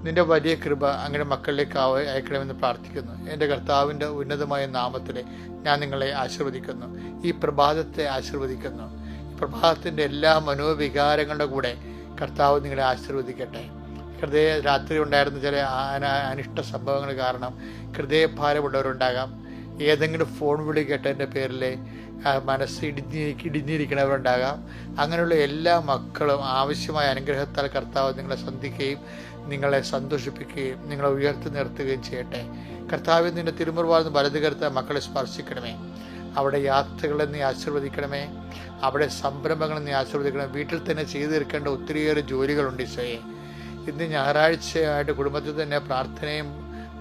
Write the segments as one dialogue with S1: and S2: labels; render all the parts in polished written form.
S1: നിന്റെ വലിയ കൃപ അങ്ങനെ മക്കളിലേക്ക് അയക്കണമെന്ന് പ്രാർത്ഥിക്കുന്നു. എൻ്റെ കർത്താവിൻ്റെ ഉന്നതമായ നാമത്തിൽ ഞാൻ നിങ്ങളെ ആശീർവദിക്കുന്നു. ഈ പ്രഭാതത്തെ ആശീർവദിക്കുന്നു. ഈ പ്രഭാതത്തിൻ്റെ എല്ലാ മനോവികാരങ്ങളുടെ കൂടെ കർത്താവ് നിങ്ങളെ ആശീർവദിക്കട്ടെ. രാത്രി ഉണ്ടായിരുന്ന ചില അനിഷ്ട സംഭവങ്ങൾ കാരണം ഹൃദയഭാരമുള്ളവരുണ്ടാകാം. ഏതെങ്കിലും ഫോൺ വിളി കേട്ടതിൻ്റെ പേരിൽ മനസ്സ് ഇടിഞ്ഞിരിക്കുന്നവരുണ്ടാകാം. അങ്ങനെയുള്ള എല്ലാ മക്കളും ആവശ്യമായ അനുഗ്രഹത്താൽ കർത്താവ് നിങ്ങളെ സന്ധിക്കുകയും നിങ്ങളെ സന്തോഷിപ്പിക്കുകയും നിങ്ങളെ ഉയർത്തി നിർത്തുകയും ചെയ്യട്ടെ. കർത്താവ് നിന്റെ തിരുമുറുവാർന്ന് വലത് കരുത്ത മക്കളെ സ്പർശിക്കണമേ. അവിടെ യാത്രകളെ നീ ആശീർവദിക്കണമേ. അവിടെ സംരംഭങ്ങളെ നീ ആശീർവദിക്കണമേ. വീട്ടിൽ തന്നെ ചെയ്തു തീർക്കേണ്ട ഒത്തിരിയേറെ ജോലികളുണ്ട് ഈശോയെ. ഇന്ന് ഞായറാഴ്ചയായിട്ട് കുടുംബത്തിൽ തന്നെ പ്രാർത്ഥനയും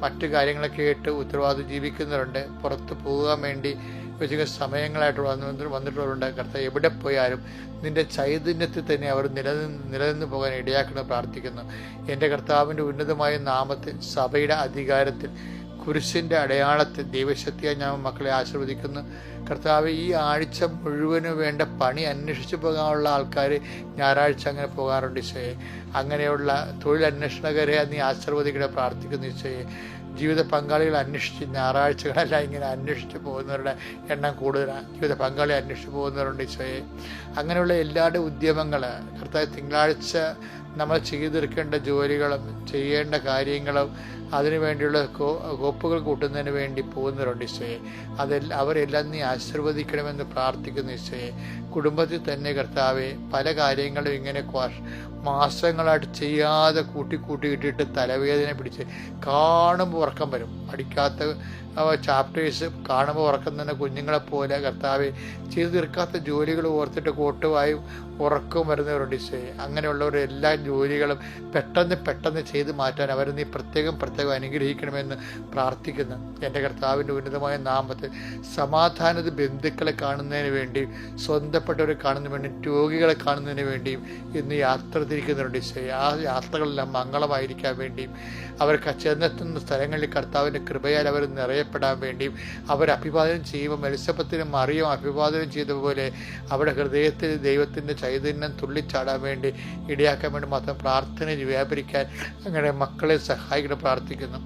S1: മറ്റു കാര്യങ്ങളൊക്കെ ആയിട്ട് ഉത്തരവാദിത്വം ജീവിക്കുന്നവരുണ്ട്. പുറത്ത് പോകാൻ വേണ്ടി വെച്ച സമയങ്ങളായിട്ട് വന്നിട്ടുള്ളവരുണ്ട്. കർത്താവ് എവിടെ പോയാലും നിന്റെ ചൈതന്യത്തിൽ തന്നെ അവർ നിലനിന്ന് പോകാൻ ഇടയാക്കണം പ്രാർത്ഥിക്കുന്നു. എൻ്റെ കർത്താവിൻ്റെ ഉന്നതമായ നാമത്തിൽ സഭയുടെ അധികാരത്തിൽ കുരിശിൻ്റെ അടയാളത്തിൽ ദൈവശക്തിയായി ഞാൻ മക്കളെ ആശീർവദിക്കുന്നു. കർത്താവ് ഈ ആഴ്ച മുഴുവനും വേണ്ട പണി അന്വേഷിച്ച് പോകാനുള്ള ആൾക്കാർ ഞായറാഴ്ച അങ്ങനെ പോകാറുണ്ട് ഈശോയെ. അങ്ങനെയുള്ള തൊഴിലന്വേഷണകരെ നീ ആശീർവദിക്കണേ പ്രാർത്ഥിക്കുന്നു ഈശോയെ. ജീവിത പങ്കാളികളെ അന്വേഷിച്ച് ഞായറാഴ്ചകളല്ല ഇങ്ങനെ അന്വേഷിച്ച് പോകുന്നവരുടെ എണ്ണം കൂടുതലാണ്. ജീവിത പങ്കാളി അന്വേഷിച്ച് പോകുന്നവരുണ്ട് ഈശോയെ. അങ്ങനെയുള്ള എല്ലാവരുടെ ഉദ്യമങ്ങൾ കർത്താവ് തിങ്കളാഴ്ച നമ്മൾ ചെയ്തെടുക്കേണ്ട ജോലികളും ചെയ്യേണ്ട കാര്യങ്ങളും അതിനുവേണ്ടിയുള്ള കോപ്പുകൾ കൂട്ടുന്നതിന് വേണ്ടി പോകുന്നവരുണ്ട് ഈശോയെ. അവരെല്ലാം നീ ആശീർവദിക്കണമെന്ന് പ്രാർത്ഥിക്കുന്നു ഈശോയെ. കുടുംബത്തിൽ തന്നെ കർത്താവെ പല കാര്യങ്ങളും ഇങ്ങനെ മാസങ്ങളായിട്ട് ചെയ്യാതെ കൂട്ടിയിട്ടിട്ട് തലവേദന പിടിച്ച് കാണുമ്പോൾ ഉറക്കം വരും. പഠിക്കാത്ത ചാപ്റ്റേഴ്സ് കാണുമ്പോൾ ഉറക്കം തന്നെ കുഞ്ഞുങ്ങളെപ്പോലെ കർത്താവെ ചെയ്തു തീർക്കാത്ത ജോലികൾ ഓർത്തിട്ട് കോട്ടുവായും ഉറക്കവും വരുന്നവരുണ്ട് ഈശോയെ. അങ്ങനെയുള്ളവർ എല്ലാ ജോലികളും പെട്ടെന്ന് ചെയ്ത് മാറ്റാൻ അവർ നീ പ്രത്യേകം അനുഗ്രഹിക്കണമെന്ന് പ്രാർത്ഥിക്കുന്നു. എൻ്റെ കർത്താവിൻ്റെ ഉന്നതമായ നാമത്തിൽ സമാധാനത ബന്ധുക്കളെ കാണുന്നതിന് വേണ്ടിയും സ്വന്തപ്പെട്ടവരെ കാണുന്നതിന് വേണ്ടിയും രോഗികളെ കാണുന്നതിന് വേണ്ടിയും ഇന്ന് യാത്ര തിരിക്കുന്നുണ്ട് ഈശോയെ. ആ യാത്രകളെല്ലാം മംഗളമായിരിക്കാൻ വേണ്ടിയും അവർക്ക് ചെന്നെത്തുന്ന സ്ഥലങ്ങളിൽ കർത്താവിൻ്റെ കൃപയാൽ അവർ നിറയപ്പെടാൻ വേണ്ടിയും അവർ അഭിവാദനം ചെയ്യുമ്പോൾ എലിസബത്തിനും മറിയം അഭിവാദനം ചെയ്തതുപോലെ അവരുടെ ഹൃദയത്തിൽ ദൈവത്തിൻ്റെ ചൈതന്യം തുള്ളിച്ചാടാൻ വേണ്ടി ഇടയാക്കാൻ വേണ്ടി മാത്രം പ്രാർത്ഥന വ്യാപരിക്കാൻ അങ്ങനെ മക്കളെ സഹായിക്കണം പ്രാർത്ഥിക്കുന്നു.